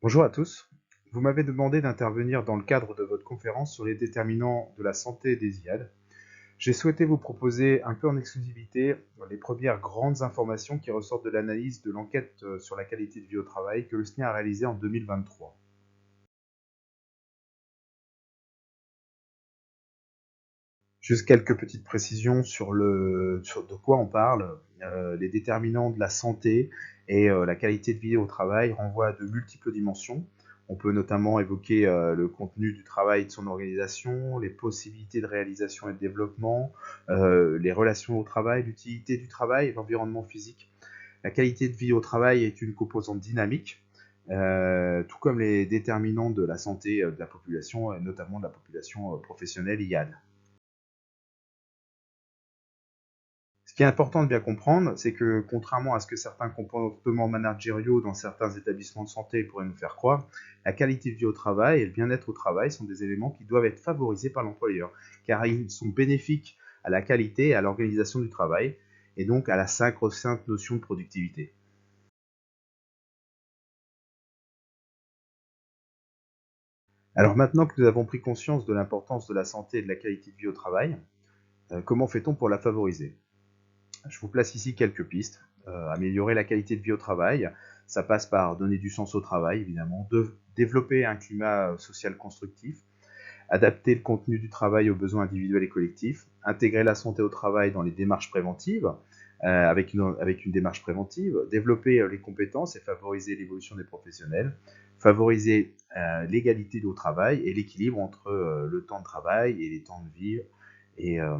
Bonjour à tous. Vous m'avez demandé d'intervenir dans le cadre de votre conférence sur les déterminants de la santé des IAD. J'ai souhaité vous proposer un peu en exclusivité les premières grandes informations qui ressortent de l'analyse de l'enquête sur la qualité de vie au travail que le SNIA a réalisée en 2023. Juste quelques petites précisions sur de quoi on parle. Les déterminants de la santé et la qualité de vie au travail renvoient à de multiples dimensions. On peut notamment évoquer le contenu du travail et de son organisation, les possibilités de réalisation et de développement, les relations au travail, l'utilité du travail et l'environnement physique. La qualité de vie au travail est une composante dynamique, tout comme les déterminants de la santé de la population, et notamment de la population professionnelle IAD. Ce qui est important de bien comprendre, c'est que contrairement à ce que certains comportements managériaux dans certains établissements de santé pourraient nous faire croire, la qualité de vie au travail et le bien-être au travail sont des éléments qui doivent être favorisés par l'employeur, car ils sont bénéfiques à la qualité et à l'organisation du travail, et donc à la sacro-sainte notion de productivité. Alors maintenant que nous avons pris conscience de l'importance de la santé et de la qualité de vie au travail, comment fait-on pour la favoriser? Je vous place ici quelques pistes. Améliorer la qualité de vie au travail, ça passe par donner du sens au travail, évidemment, développer un climat social constructif, adapter le contenu du travail aux besoins individuels et collectifs, intégrer la santé au travail dans les démarches préventives, avec une démarche préventive, développer les compétences et favoriser l'évolution des professionnels, favoriser l'égalité au travail et l'équilibre entre le temps de travail et les temps de vie et, euh,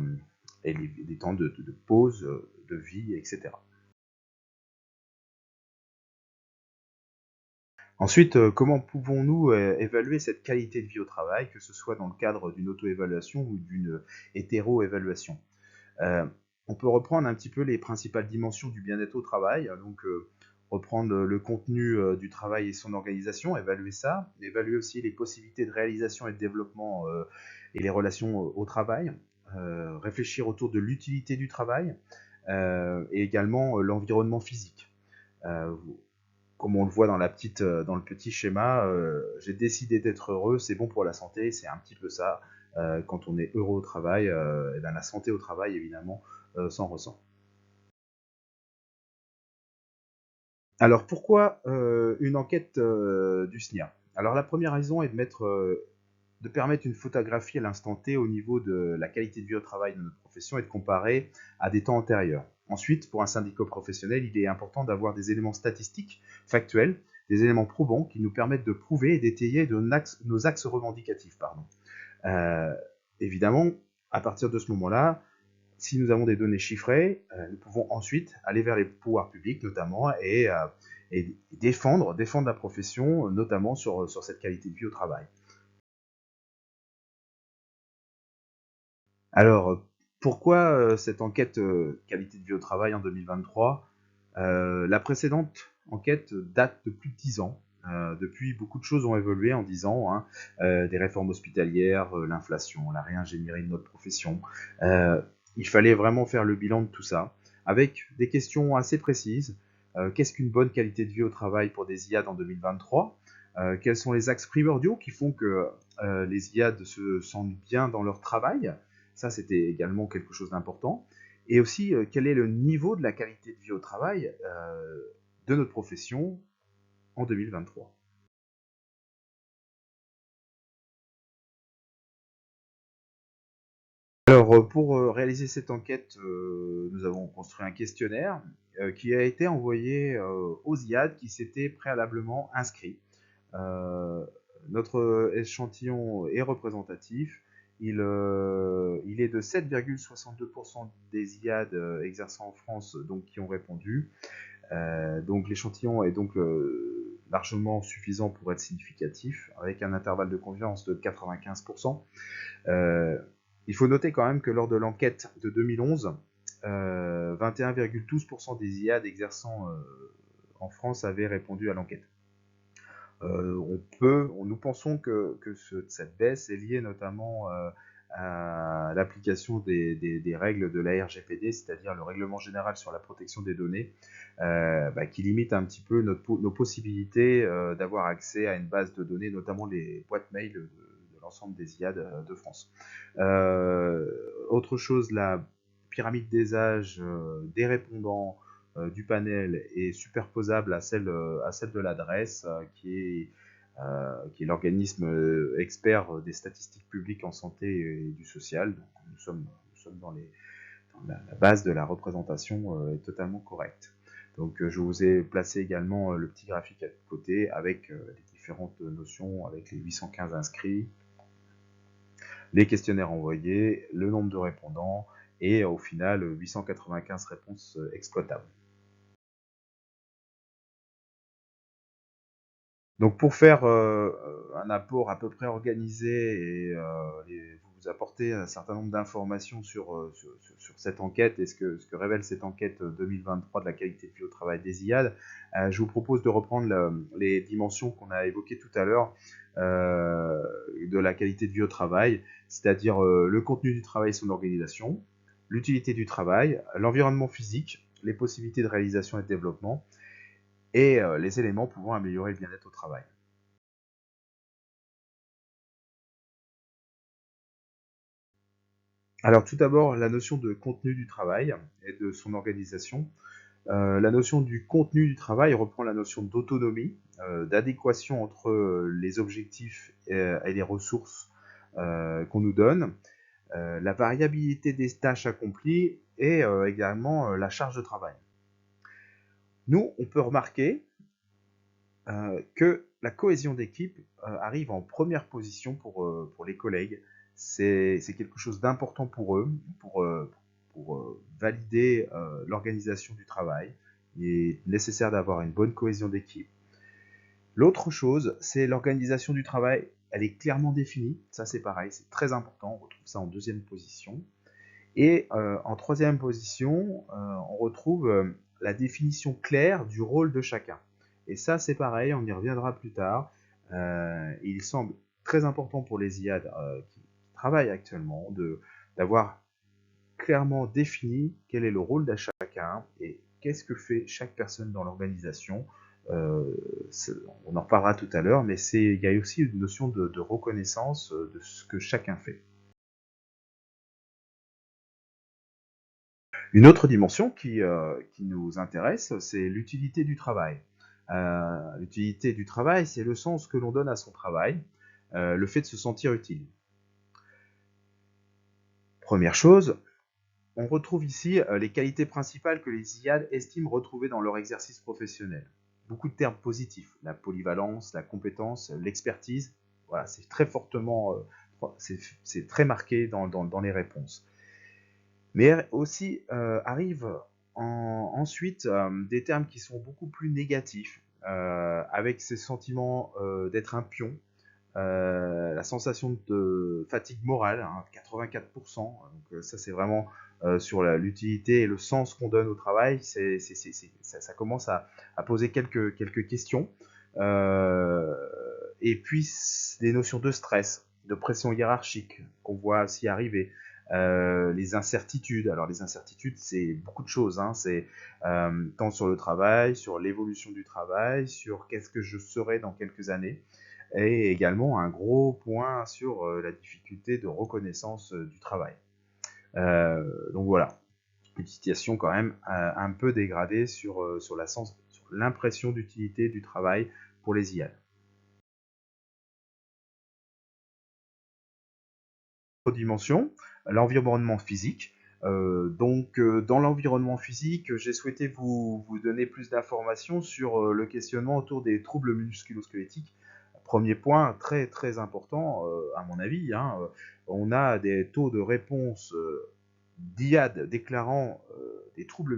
et les temps de pause, de vie, etc. Ensuite, comment pouvons-nous évaluer cette qualité de vie au travail, que ce soit dans le cadre d'une auto-évaluation ou d'une hétéro-évaluation? Euh, on peut reprendre un petit peu les principales dimensions du bien-être au travail, donc reprendre le contenu du travail et son organisation, évaluer ça, évaluer aussi les possibilités de réalisation et de développement et les relations au travail, réfléchir autour de l'utilité du travail et également l'environnement physique. Euh, Comme on le voit dans le petit schéma, j'ai décidé d'être heureux, c'est bon pour la santé, c'est un petit peu ça. Quand on est heureux au travail, et bien la santé au travail, évidemment, s'en ressent. Alors pourquoi une enquête du SNIA? Alors la première raison est de permettre une photographie à l'instant T au niveau de la qualité de vie au travail de notre profession et de comparer à des temps antérieurs. Ensuite, pour un syndicat professionnel, il est important d'avoir des éléments statistiques, factuels, des éléments probants qui nous permettent de prouver et d'étayer nos axes revendicatifs. Pardon. Euh, Évidemment, à partir de ce moment-là, si nous avons des données chiffrées, nous pouvons ensuite aller vers les pouvoirs publics notamment et défendre la profession, notamment sur cette qualité de vie au travail. Alors, pourquoi cette enquête qualité de vie au travail en 2023? La précédente enquête date de plus de 10 ans. Depuis, beaucoup de choses ont évolué en 10 ans, hein. Des réformes hospitalières, l'inflation, la réingénierie de notre profession. Euh, il fallait vraiment faire le bilan de tout ça, avec des questions assez précises. Qu'est-ce qu'une bonne qualité de vie au travail pour des IAD en 2023? Quels sont les axes primordiaux qui font que les IAD se sentent bien dans leur travail? Ça, c'était également quelque chose d'important. Et aussi, quel est le niveau de la qualité de vie au travail de notre profession en 2023. Alors, pour réaliser cette enquête, nous avons construit un questionnaire qui a été envoyé aux IAD qui s'étaient préalablement inscrits. Euh, Notre échantillon est représentatif. Il est de 7,62% des IAD exerçant en France donc, qui ont répondu. Donc l'échantillon est donc largement suffisant pour être significatif, avec un intervalle de confiance de 95%. Euh, il faut noter quand même que lors de l'enquête de 2011, 21,12% des IAD exerçant en France avaient répondu à l'enquête. Nous pensons que cette baisse est liée notamment à l'application des règles de la RGPD, c'est-à-dire le Règlement général sur la protection des données, qui limite un petit peu nos possibilités d'avoir accès à une base de données, notamment les boîtes mail de l'ensemble des IAD de France. Autre chose, la pyramide des âges des répondants du panel est superposable à celle de l'adresse, qui est l'organisme expert des statistiques publiques en santé et du social. Donc, nous sommes dans la base de la représentation est totalement correcte. Donc je vous ai placé également le petit graphique à côté avec les différentes notions, avec les 815 inscrits, les questionnaires envoyés, le nombre de répondants et au final 895 réponses exploitables. Donc pour faire un apport à peu près organisé et vous apporter un certain nombre d'informations sur cette enquête et ce que révèle cette enquête 2023 de la qualité de vie au travail des IAD, je vous propose de reprendre les dimensions qu'on a évoquées tout à l'heure de la qualité de vie au travail, c'est-à-dire le contenu du travail et son organisation, l'utilité du travail, l'environnement physique, les possibilités de réalisation et de développement, et les éléments pouvant améliorer le bien-être au travail. Alors tout d'abord, la notion de contenu du travail et de son organisation. La notion du contenu du travail reprend la notion d'autonomie, d'adéquation entre les objectifs et les ressources qu'on nous donne, la variabilité des tâches accomplies et également la charge de travail. Nous, on peut remarquer que la cohésion d'équipe arrive en première position pour les collègues. C'est quelque chose d'important pour eux, pour valider l'organisation du travail. Il est nécessaire d'avoir une bonne cohésion d'équipe. L'autre chose, c'est l'organisation du travail. Elle est clairement définie. Ça, c'est pareil, c'est très important. On retrouve ça en deuxième position. Et en troisième position, on retrouve la définition claire du rôle de chacun. Et ça, c'est pareil, on y reviendra plus tard. Il semble très important pour les IAD qui travaillent actuellement d'avoir clairement défini quel est le rôle de chacun et qu'est-ce que fait chaque personne dans l'organisation. On en reparlera tout à l'heure, mais il y a aussi une notion de reconnaissance de ce que chacun fait. Une autre dimension qui nous intéresse, c'est l'utilité du travail. L'utilité du travail, c'est le sens que l'on donne à son travail, le fait de se sentir utile. Première chose, on retrouve ici les qualités principales que les IAD estiment retrouver dans leur exercice professionnel. Beaucoup de termes positifs, la polyvalence, la compétence, l'expertise, voilà, c'est très fortement, c'est très marqué dans les réponses. Mais aussi arrivent ensuite des termes qui sont beaucoup plus négatifs, avec ces sentiments d'être un pion, la sensation de fatigue morale, hein, 84%. Donc ça, c'est vraiment sur l'utilité et le sens qu'on donne au travail. Ça commence à poser quelques questions. Et puis, des notions de stress, de pression hiérarchique qu'on voit aussi arriver. Les incertitudes. Alors les incertitudes, c'est beaucoup de choses. Hein. C'est tant sur le travail, sur l'évolution du travail, sur qu'est-ce que je serai dans quelques années, et également un gros point sur la difficulté de reconnaissance du travail. Donc voilà, une situation quand même un peu dégradée sur l'impression d'utilité du travail pour les IAD. Dimension, l'environnement physique. Dans l'environnement physique, j'ai souhaité vous donner plus d'informations sur le questionnement autour des troubles musculo-squelettiques. Premier point très très important, à mon avis, hein, on a des taux de réponse d'IAD déclarant des troubles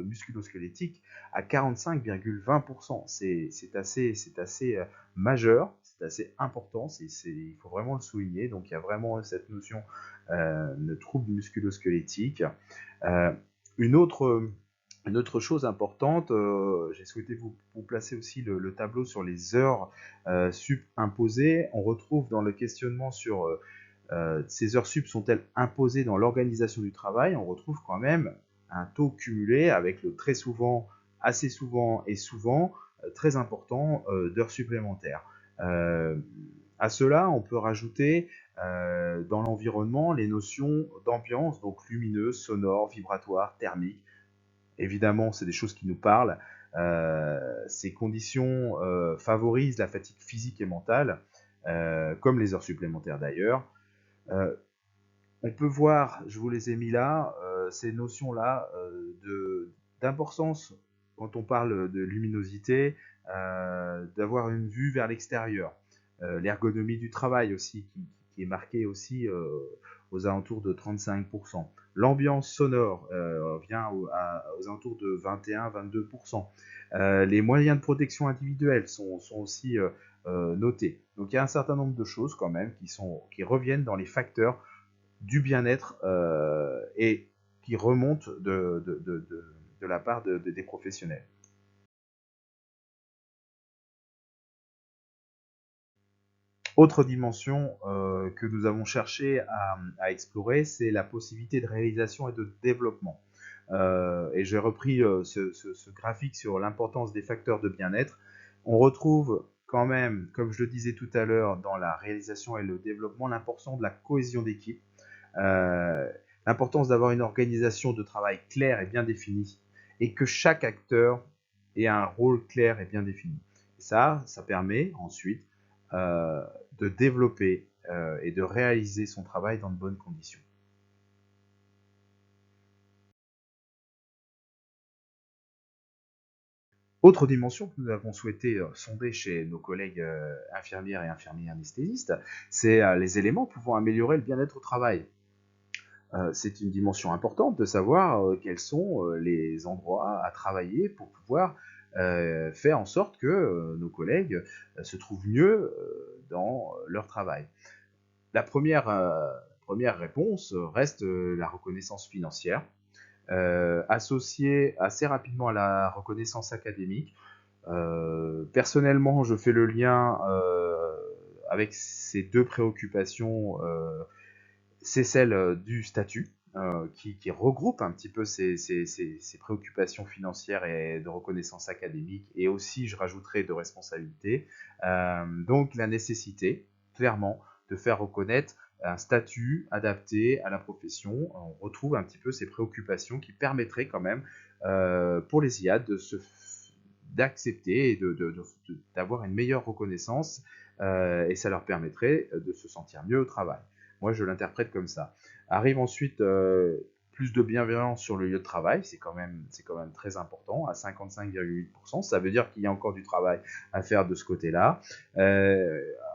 musculo-squelettiques à 45,20%. C'est assez majeur, c'est assez important, il faut vraiment le souligner. Donc il y a vraiment cette notion de troubles musculo-squelettiques. Une autre chose importante, j'ai souhaité vous placer aussi le tableau sur les heures sup imposées. On retrouve dans le questionnement sur Ces heures sup sont-elles imposées dans l'organisation du travail? On retrouve quand même un taux cumulé avec le très souvent, assez souvent et souvent très important d'heures supplémentaires. À cela, on peut rajouter dans l'environnement les notions d'ambiance, donc lumineuse, sonore, vibratoire, thermique. Évidemment, c'est des choses qui nous parlent. Ces conditions favorisent la fatigue physique et mentale, comme les heures supplémentaires d'ailleurs. On peut voir, je vous les ai mis là, ces notions-là d'importance quand on parle de luminosité, d'avoir une vue vers l'extérieur. L'ergonomie du travail aussi, qui est marquée aussi aux alentours de 35%. L'ambiance sonore vient aux alentours de 21-22%. Les moyens de protection individuels sont aussi notés. Donc il y a un certain nombre de choses quand même qui reviennent dans les facteurs du bien-être et qui remontent de la part des professionnels. Autre dimension que nous avons cherché à explorer, c'est la possibilité de réalisation et de développement. Et j'ai repris ce graphique sur l'importance des facteurs de bien-être. On retrouve quand même, comme je le disais tout à l'heure, dans la réalisation et le développement, l'importance de la cohésion d'équipe, l'importance d'avoir une organisation de travail claire et bien définie, et que chaque acteur ait un rôle clair et bien défini. Ça permet ensuite de développer et de réaliser son travail dans de bonnes conditions. Autre dimension que nous avons souhaité sonder chez nos collègues infirmières et infirmiers anesthésistes, c'est les éléments pouvant améliorer le bien-être au travail. C'est une dimension importante de savoir quels sont les endroits à travailler pour pouvoir faire en sorte que nos collègues se trouvent mieux dans leur travail. La première réponse reste la reconnaissance financière, associée assez rapidement à la reconnaissance académique. Personnellement, je fais le lien avec ces deux préoccupations, c'est celle du statut. Qui regroupe un petit peu ces préoccupations financières et de reconnaissance académique, et aussi, je rajouterai, de responsabilité. Donc la nécessité, clairement, de faire reconnaître un statut adapté à la profession. On retrouve un petit peu ces préoccupations qui permettraient quand même pour les IAD d'accepter et d'avoir une meilleure reconnaissance, et ça leur permettrait de se sentir mieux au travail. Moi, je l'interprète comme ça. Arrive ensuite plus de bienveillance sur le lieu de travail, c'est quand même très important, à 55,8%. Ça veut dire qu'il y a encore du travail à faire de ce côté-là.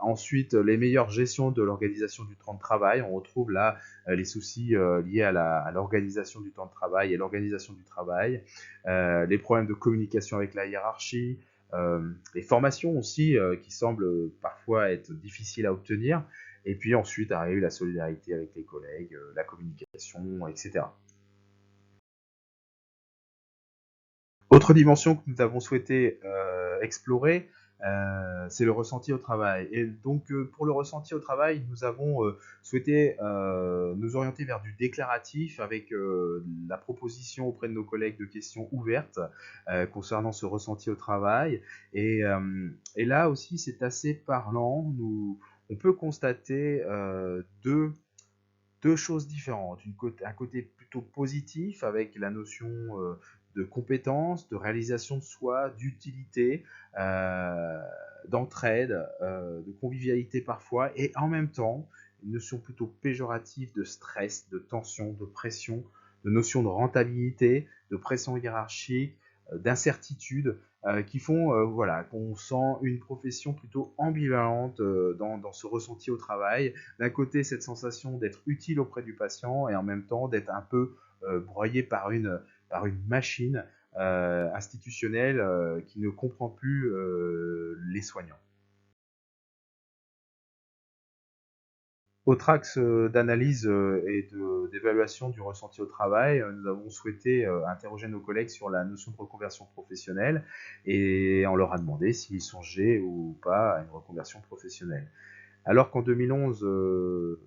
Ensuite, les meilleures gestions de l'organisation du temps de travail. On retrouve là les soucis liés à l'organisation du temps de travail et l'organisation du travail, les problèmes de communication avec la hiérarchie, les formations aussi qui semblent parfois être difficiles à obtenir. Et puis ensuite arrive la solidarité avec les collègues, la communication, etc. Autre dimension que nous avons souhaité explorer, c'est le ressenti au travail. Et donc pour le ressenti au travail, nous avons souhaité nous orienter vers du déclaratif avec la proposition auprès de nos collègues de questions ouvertes concernant ce ressenti au travail. Et là aussi, c'est assez parlant. On peut constater deux choses différentes. Un côté plutôt positif avec la notion de compétence, de réalisation de soi, d'utilité, d'entraide, de convivialité parfois, et en même temps une notion plutôt péjorative de stress, de tension, de pression, de notion de rentabilité, de pression hiérarchique, d'incertitude, qui font voilà, qu'on sent une profession plutôt ambivalente dans ce ressenti au travail. D'un côté, cette sensation d'être utile auprès du patient, et en même temps d'être un peu broyé par une machine institutionnelle qui ne comprend plus les soignants. Autre axe d'analyse et d'évaluation du ressenti au travail, nous avons souhaité interroger nos collègues sur la notion de reconversion professionnelle, et on leur a demandé s'ils songeaient ou pas à une reconversion professionnelle. Alors qu'en 2011,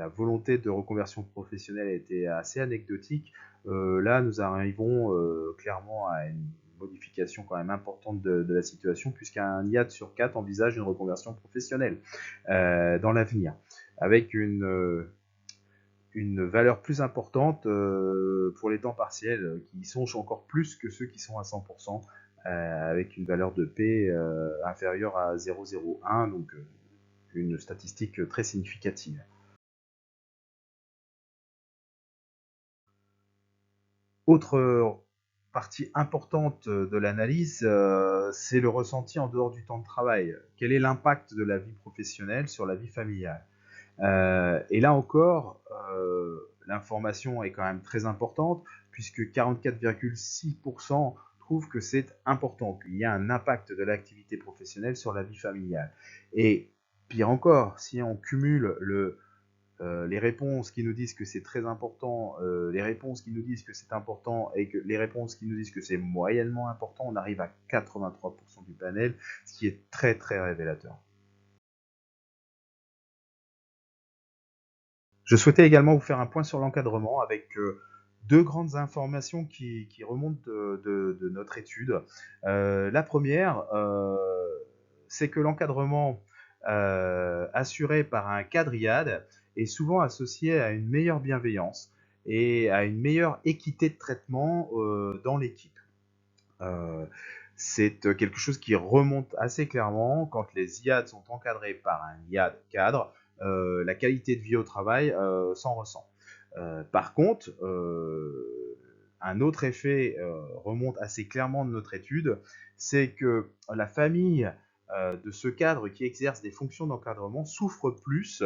la volonté de reconversion professionnelle était assez anecdotique, là nous arrivons clairement à une modification quand même importante de la situation, puisqu'un IAD sur 4 envisage une reconversion professionnelle dans l'avenir, avec une valeur plus importante pour les temps partiels, qui sont encore plus que ceux qui sont à 100%, avec une valeur de P inférieure à 0,01, donc une statistique très significative. Autre partie importante de l'analyse, c'est le ressenti en dehors du temps de travail. Quel est l'impact de la vie professionnelle sur la vie familiale? Et là encore, l'information est quand même très importante, puisque 44,6% trouvent que c'est important, qu'il y a un impact de l'activité professionnelle sur la vie familiale. Et pire encore, si on cumule les réponses qui nous disent que c'est très important, les réponses qui nous disent que c'est important et que les réponses qui nous disent que c'est moyennement important, on arrive à 83% du panel, ce qui est très très révélateur. Je souhaitais également vous faire un point sur l'encadrement avec deux grandes informations qui remontent de notre étude. La première, c'est que l'encadrement assuré par un cadre IAD est souvent associé à une meilleure bienveillance et à une meilleure équité de traitement dans l'équipe. C'est quelque chose qui remonte assez clairement quand les IAD sont encadrés par un IAD cadre. La qualité de vie au travail s'en ressent. Par contre, un autre effet remonte assez clairement de notre étude, c'est que la famille de ce cadre qui exerce des fonctions d'encadrement souffre plus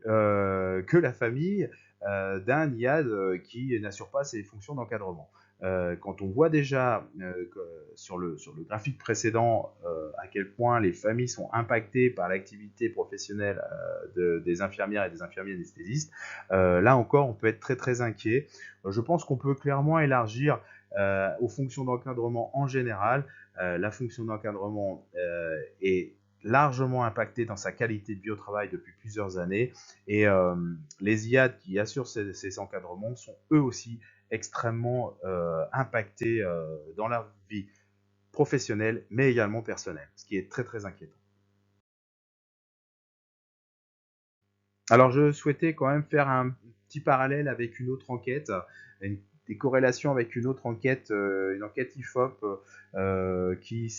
que la famille d'un IAD qui n'assure pas ses fonctions d'encadrement. Quand on voit déjà sur le graphique précédent à quel point les familles sont impactées par l'activité professionnelle des infirmières et des infirmiers anesthésistes, là encore on peut être très très inquiet. Je pense qu'on peut clairement élargir aux fonctions d'encadrement en général. La fonction d'encadrement est largement impactée dans sa qualité de vie au travail depuis plusieurs années, et les IAD qui assurent ces encadrements sont eux aussi extrêmement impactés dans leur vie professionnelle, mais également personnelle, ce qui est très très inquiétant. Alors je souhaitais quand même faire un petit parallèle avec une autre enquête, des corrélations avec une autre enquête, une enquête IFOP qui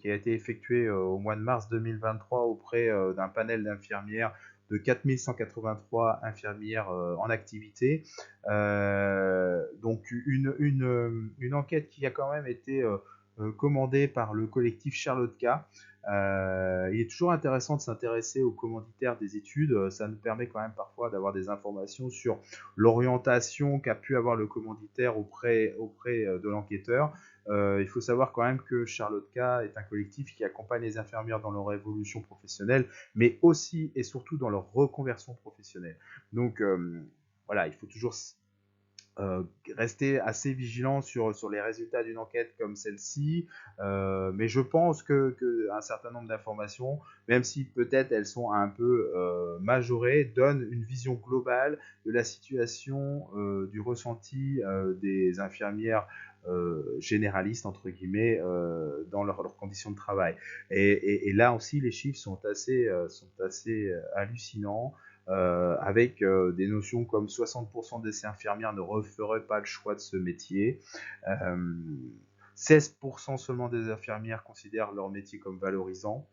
a été effectuée au mois de mars 2023 auprès d'un panel d'infirmières de 4183 infirmières en activité. Donc une enquête qui a quand même été commandée par le collectif Charlotte-K. Il est toujours intéressant de s'intéresser aux commanditaires des études. Ça nous permet quand même parfois d'avoir des informations sur l'orientation qu'a pu avoir le commanditaire auprès de l'enquêteur. Il faut savoir quand même que Charlotte K est un collectif qui accompagne les infirmières dans leur évolution professionnelle, mais aussi et surtout dans leur reconversion professionnelle. Donc voilà, il faut toujours rester assez vigilant sur les résultats d'une enquête comme celle-ci, mais je pense que un certain nombre d'informations, même si peut-être elles sont un peu majorées, donnent une vision globale de la situation, du ressenti des infirmières généralistes entre guillemets dans leurs conditions de travail. Et là aussi, les chiffres sont assez hallucinants. Avec des notions comme 60% des infirmières ne referaient pas le choix de ce métier. 16% seulement des infirmières considèrent leur métier comme valorisant.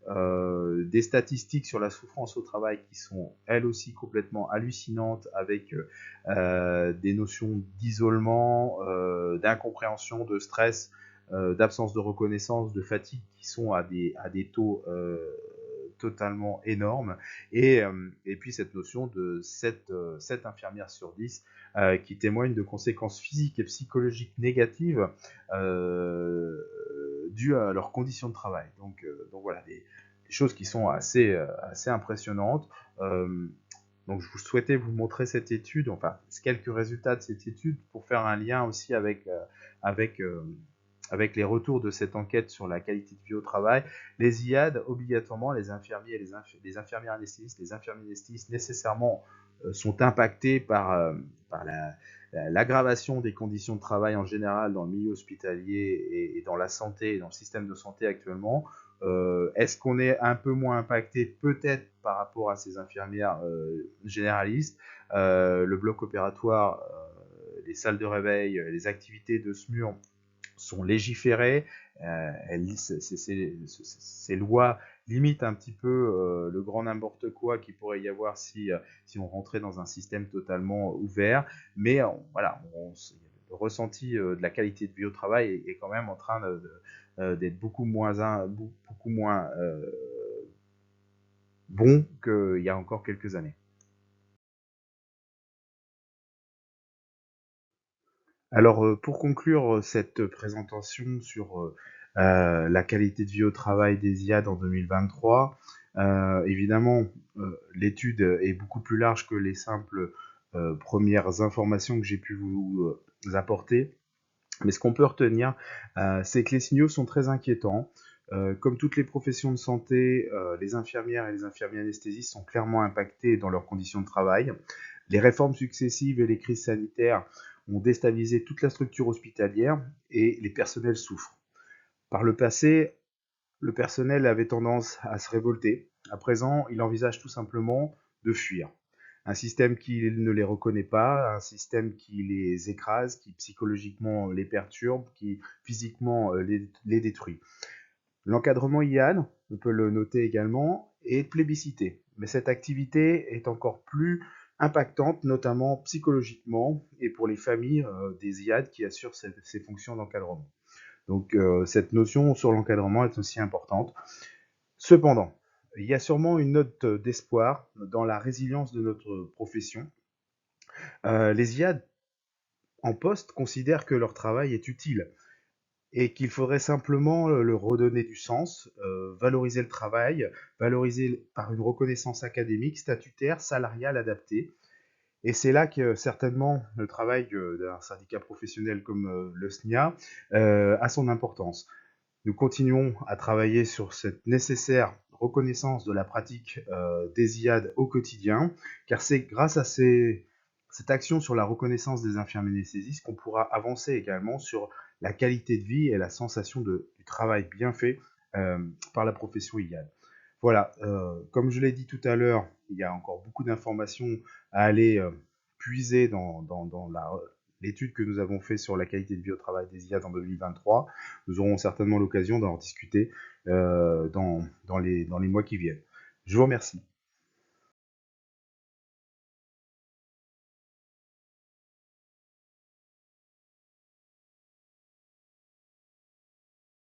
Des statistiques sur la souffrance au travail qui sont elles aussi complètement hallucinantes, avec des notions d'isolement, d'incompréhension, de stress, d'absence de reconnaissance, de fatigue qui sont à des taux totalement énorme, et puis cette notion de 7 infirmières sur 10 qui témoignent de conséquences physiques et psychologiques négatives dues à leurs conditions de travail. Donc voilà, des choses qui sont assez impressionnantes. Donc je souhaitais vous montrer cette étude, enfin quelques résultats de cette étude pour faire un lien aussi avec avec les retours de cette enquête sur la qualité de vie au travail, les IAD, obligatoirement, les infirmiers, les infirmières anesthésistes, les infirmiers anesthésistes, nécessairement, sont impactés par l'aggravation des conditions de travail en général dans le milieu hospitalier et dans la santé, dans le système de santé actuellement. Est-ce qu'on est un peu moins impacté peut-être par rapport à ces infirmières généralistes? Le bloc opératoire, les salles de réveil, les activités de SMUR sont légiférées. Ces lois limitent un petit peu le grand n'importe quoi qu'il pourrait y avoir si on rentrait dans un système totalement ouvert. Mais voilà, le ressenti de la qualité de vie au travail est quand même en train d'être beaucoup moins bon qu'il y a encore quelques années. Alors, pour conclure cette présentation sur la qualité de vie au travail des IAD en 2023, évidemment, l'étude est beaucoup plus large que les simples premières informations que j'ai pu vous apporter. Mais ce qu'on peut retenir, c'est que les signaux sont très inquiétants. Comme toutes les professions de santé, les infirmières et les infirmiers anesthésistes sont clairement impactés dans leurs conditions de travail. Les réformes successives et les crises sanitaires ont déstabilisé toute la structure hospitalière et les personnels souffrent. Par le passé, le personnel avait tendance à se révolter. À présent, il envisage tout simplement de fuir. Un système qui ne les reconnaît pas, un système qui les écrase, qui psychologiquement les perturbe, qui physiquement les détruit. L'encadrement IAN, on peut le noter également, est plébiscité. Mais cette activité est encore plus impactante, notamment psychologiquement et pour les familles des IAD qui assurent ces fonctions d'encadrement. Donc cette notion sur l'encadrement est aussi importante. Cependant, il y a sûrement une note d'espoir dans la résilience de notre profession. Les IAD en poste considèrent que leur travail est utile et qu'il faudrait simplement leur redonner du sens, valoriser le travail, valoriser par une reconnaissance académique, statutaire, salariale adaptée. Et c'est là que certainement le travail d'un syndicat professionnel comme le SNIA a son importance. Nous continuons à travailler sur cette nécessaire reconnaissance de la pratique des IAD au quotidien, car c'est grâce à cette action sur la reconnaissance des infirmiers anesthésistes qu'on pourra avancer également sur la qualité de vie et la sensation du travail bien fait par la profession IAD. Voilà, comme je l'ai dit tout à l'heure, il y a encore beaucoup d'informations à aller puiser dans l'étude que nous avons faite sur la qualité de vie au travail des IAD en 2023. Nous aurons certainement l'occasion d'en discuter dans les mois qui viennent. Je vous remercie.